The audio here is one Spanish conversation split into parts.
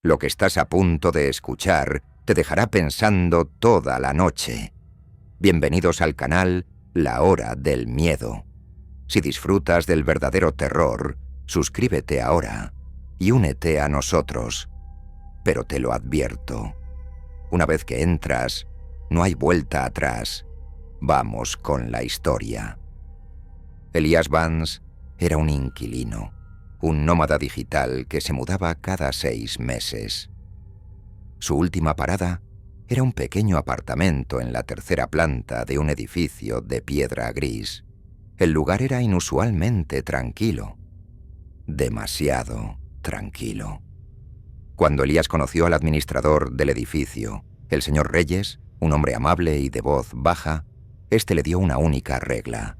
Lo que estás a punto de escuchar te dejará pensando toda la noche. Bienvenidos al canal La Hora del Miedo. Si disfrutas del verdadero terror, suscríbete ahora y únete a nosotros. Pero te lo advierto, una vez que entras, no hay vuelta atrás. Vamos con la historia. Elias Vance era un inquilino, un nómada digital que se mudaba cada 6 meses. Su última parada era un pequeño apartamento en la 3ª planta de un edificio de piedra gris. El lugar era inusualmente tranquilo. Demasiado tranquilo. Cuando Elias conoció al administrador del edificio, el señor Reyes, un hombre amable y de voz baja, este le dio una única regla.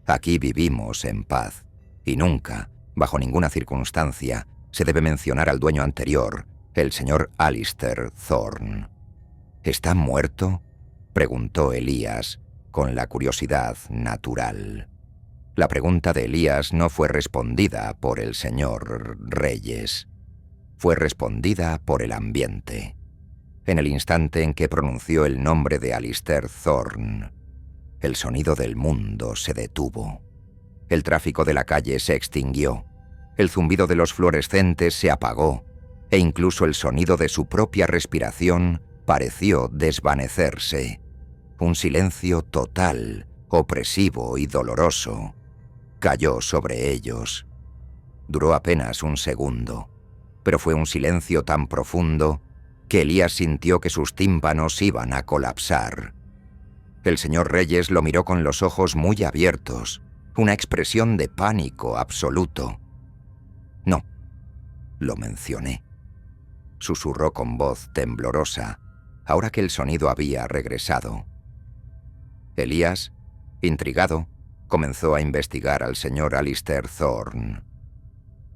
Aquí vivimos en paz, y nunca, bajo ninguna circunstancia, se debe mencionar al dueño anterior, el señor Alistair Thorne. ¿Está muerto?, preguntó Elias, con la curiosidad natural. La pregunta de Elias no fue respondida por el señor Reyes. Fue respondida por el ambiente. En el instante en que pronunció el nombre de Alistair Thorne, el sonido del mundo se detuvo. El tráfico de la calle se extinguió, el zumbido de los fluorescentes se apagó, e incluso el sonido de su propia respiración pareció desvanecerse. Un silencio total, opresivo y doloroso, cayó sobre ellos. Duró apenas un segundo, pero fue un silencio tan profundo que Elias sintió que sus tímpanos iban a colapsar. El señor Reyes lo miró con los ojos muy abiertos, una expresión de pánico absoluto. «No, lo mencioné», susurró con voz temblorosa, ahora que el sonido había regresado. Elias, intrigado, comenzó a investigar al señor Alistair Thorne.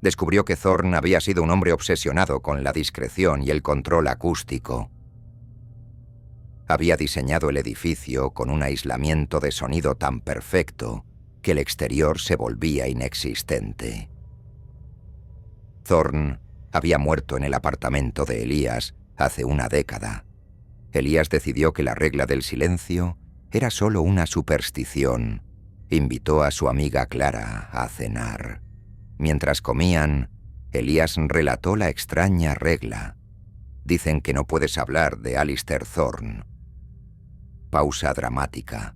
Descubrió que Thorne había sido un hombre obsesionado con la discreción y el control acústico. Había diseñado el edificio con un aislamiento de sonido tan perfecto que el exterior se volvía inexistente. Thorne había muerto en el apartamento de Elias hace una década. Elias decidió que la regla del silencio era solo una superstición. Invitó a su amiga Clara a cenar. Mientras comían, Elias relató la extraña regla. Dicen que no puedes hablar de Alistair Thorne. Pausa dramática.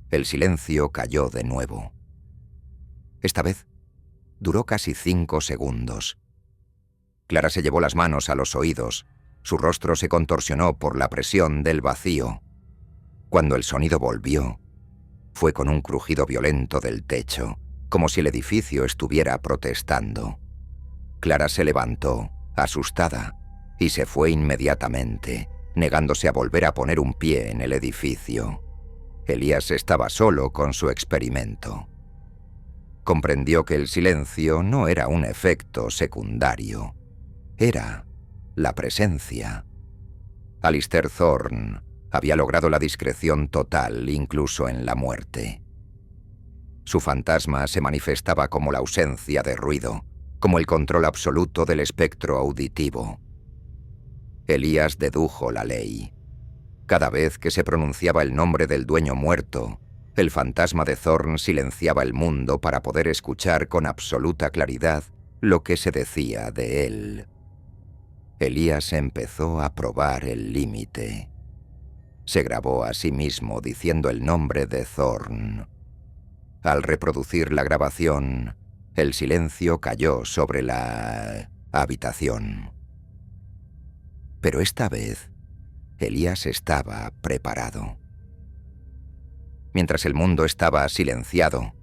El silencio cayó de nuevo. Esta vez duró casi 5 segundos. Clara se llevó las manos a los oídos. Su rostro se contorsionó por la presión del vacío. Cuando el sonido volvió, fue con un crujido violento del techo, como si el edificio estuviera protestando. Clara se levantó, asustada, y se fue inmediatamente, negándose a volver a poner un pie en el edificio. Elias estaba solo con su experimento. Comprendió que el silencio no era un efecto secundario. Era la presencia. Alistair Thorne había logrado la discreción total incluso en la muerte. Su fantasma se manifestaba como la ausencia de ruido, como el control absoluto del espectro auditivo. Elias dedujo la ley. Cada vez que se pronunciaba el nombre del dueño muerto, el fantasma de Thorne silenciaba el mundo para poder escuchar con absoluta claridad lo que se decía de él. Elias empezó a probar el límite. Se grabó a sí mismo diciendo el nombre de Thorne. Al reproducir la grabación, el silencio cayó sobre la habitación. Pero esta vez, Elias estaba preparado. Mientras el mundo estaba silenciado,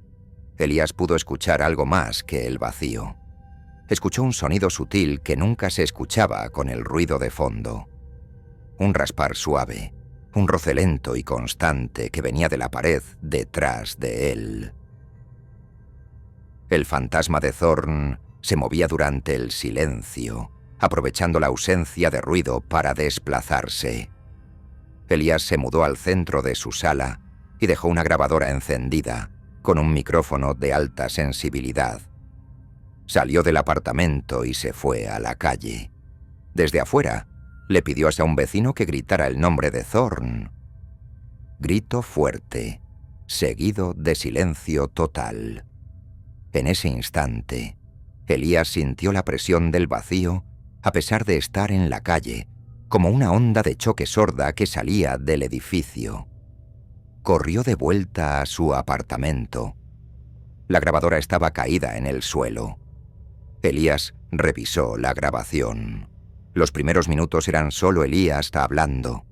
Elias pudo escuchar algo más que el vacío. Escuchó un sonido sutil que nunca se escuchaba con el ruido de fondo. Un raspar suave, un roce lento y constante que venía de la pared detrás de él. El fantasma de Thorne se movía durante el silencio, aprovechando la ausencia de ruido para desplazarse. Elias se mudó al centro de su sala y dejó una grabadora encendida, con un micrófono de alta sensibilidad. Salió del apartamento y se fue a la calle. Desde afuera, le pidió a un vecino que gritara el nombre de Thorn. Grito fuerte, seguido de silencio total. En ese instante, Elías sintió la presión del vacío a pesar de estar en la calle, como una onda de choque sorda que salía del edificio. Corrió de vuelta a su apartamento. La grabadora estaba caída en el suelo. Elías revisó la grabación. Los primeros minutos eran solo Elías hablando.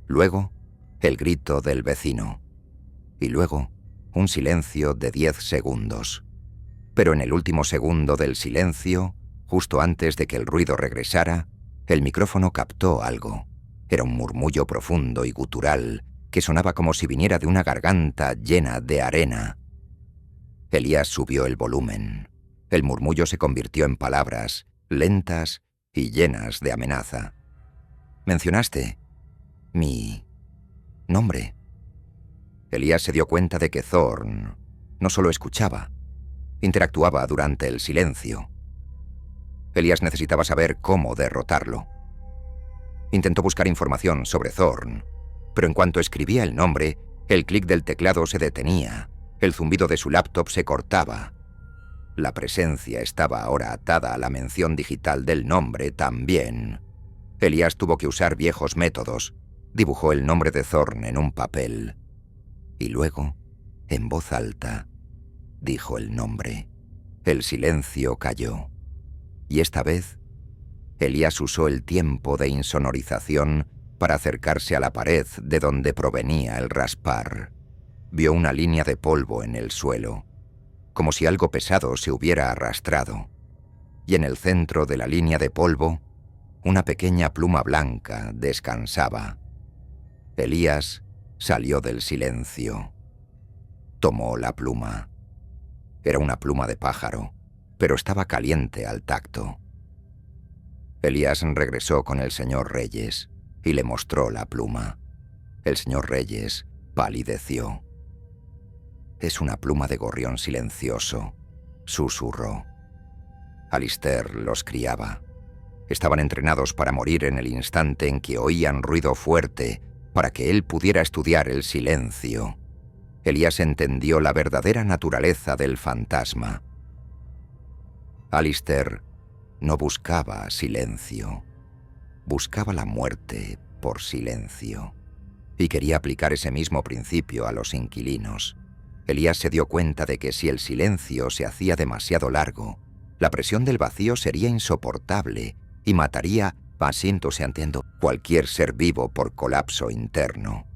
Luego, el grito del vecino. Y luego, un silencio de 10 segundos. Pero en el último segundo del silencio, justo antes de que el ruido regresara, el micrófono captó algo. Era un murmullo profundo y gutural que sonaba como si viniera de una garganta llena de arena. Elías subió el volumen. El murmullo se convirtió en palabras, lentas y llenas de amenaza. «Mencionaste mi nombre». Elías se dio cuenta de que Thorn no solo escuchaba, interactuaba durante el silencio. Elías necesitaba saber cómo derrotarlo. Intentó buscar información sobre Thorn, pero en cuanto escribía el nombre, el clic del teclado se detenía, el zumbido de su laptop se cortaba. La presencia estaba ahora atada a la mención digital del nombre también. Elías tuvo que usar viejos métodos. Dibujó el nombre de Thorn en un papel. Y luego, en voz alta, dijo el nombre. El silencio cayó. Y esta vez, Elías usó el tiempo de insonorización para acercarse a la pared de donde provenía el raspar. Vio una línea de polvo en el suelo, como si algo pesado se hubiera arrastrado. Y en el centro de la línea de polvo, una pequeña pluma blanca descansaba. Elías salió del silencio. Tomó la pluma. Era una pluma de pájaro, pero estaba caliente al tacto. Elías regresó con el señor Reyes y le mostró la pluma. El señor Reyes palideció. «Es una pluma de gorrión silencioso», susurró. Alistair los criaba. Estaban entrenados para morir en el instante en que oían ruido fuerte, para que él pudiera estudiar el silencio. Elías entendió la verdadera naturaleza del fantasma. Alistair no buscaba silencio. Buscaba la muerte por silencio. Y quería aplicar ese mismo principio a los inquilinos. Elías se dio cuenta de que si el silencio se hacía demasiado largo, la presión del vacío sería insoportable y mataría, cualquier ser vivo por colapso interno.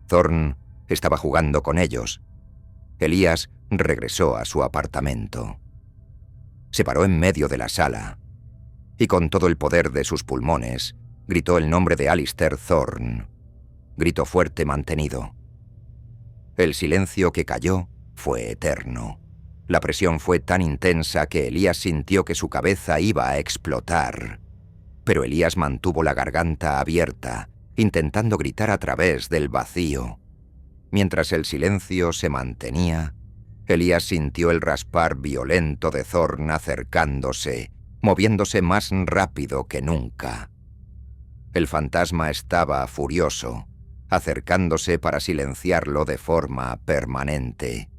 Thorn estaba jugando con ellos. Elías regresó a su apartamento. Se paró en medio de la sala y con todo el poder de sus pulmones gritó el nombre de Alistair Thorn. Grito fuerte mantenido. El silencio que cayó fue eterno. La presión fue tan intensa que Elías sintió que su cabeza iba a explotar. Pero Elías mantuvo la garganta abierta, intentando gritar a través del vacío. Mientras el silencio se mantenía, Elías sintió el raspar violento de Thorn acercándose, moviéndose más rápido que nunca. El fantasma estaba furioso, acercándose para silenciarlo de forma permanente.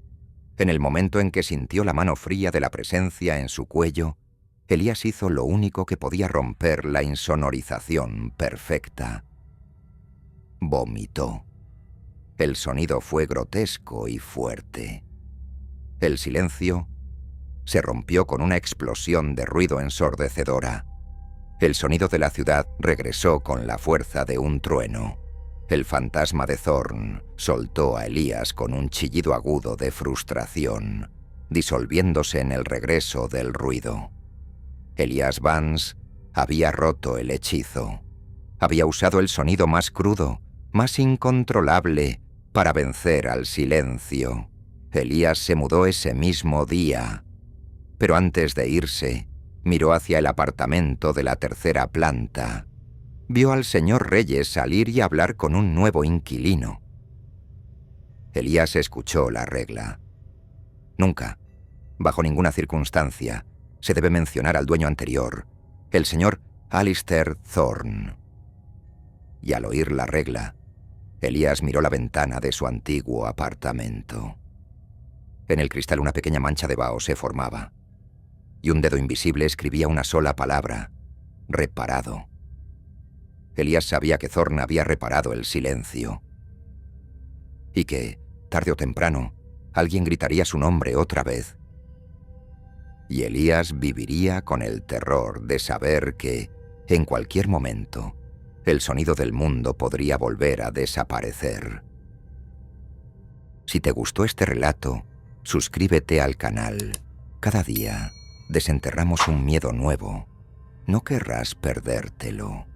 En el momento en que sintió la mano fría de la presencia en su cuello, Elías hizo lo único que podía romper la insonorización perfecta. Vomitó. El sonido fue grotesco y fuerte. El silencio se rompió con una explosión de ruido ensordecedora. El sonido de la ciudad regresó con la fuerza de un trueno. El fantasma de Thorn soltó a Elías con un chillido agudo de frustración, disolviéndose en el regreso del ruido. Elías Vance había roto el hechizo. Había usado el sonido más crudo, más incontrolable, para vencer al silencio. Elías se mudó ese mismo día, pero antes de irse, miró hacia el apartamento de la tercera planta. Vio al señor Reyes salir y hablar con un nuevo inquilino. Elías escuchó la regla. Nunca, bajo ninguna circunstancia, se debe mencionar al dueño anterior. El señor Alistair Thorne. Y al oír la regla, Elías miró la ventana de su antiguo apartamento. En el cristal una pequeña mancha de vaho se formaba, y un dedo invisible escribía una sola palabra: reparado. Elías sabía que Thorne había reparado el silencio, y que, tarde o temprano, alguien gritaría su nombre otra vez. Y Elías viviría con el terror de saber que, en cualquier momento, el sonido del mundo podría volver a desaparecer. Si te gustó este relato, suscríbete al canal. Cada día desenterramos un miedo nuevo. No querrás perdértelo.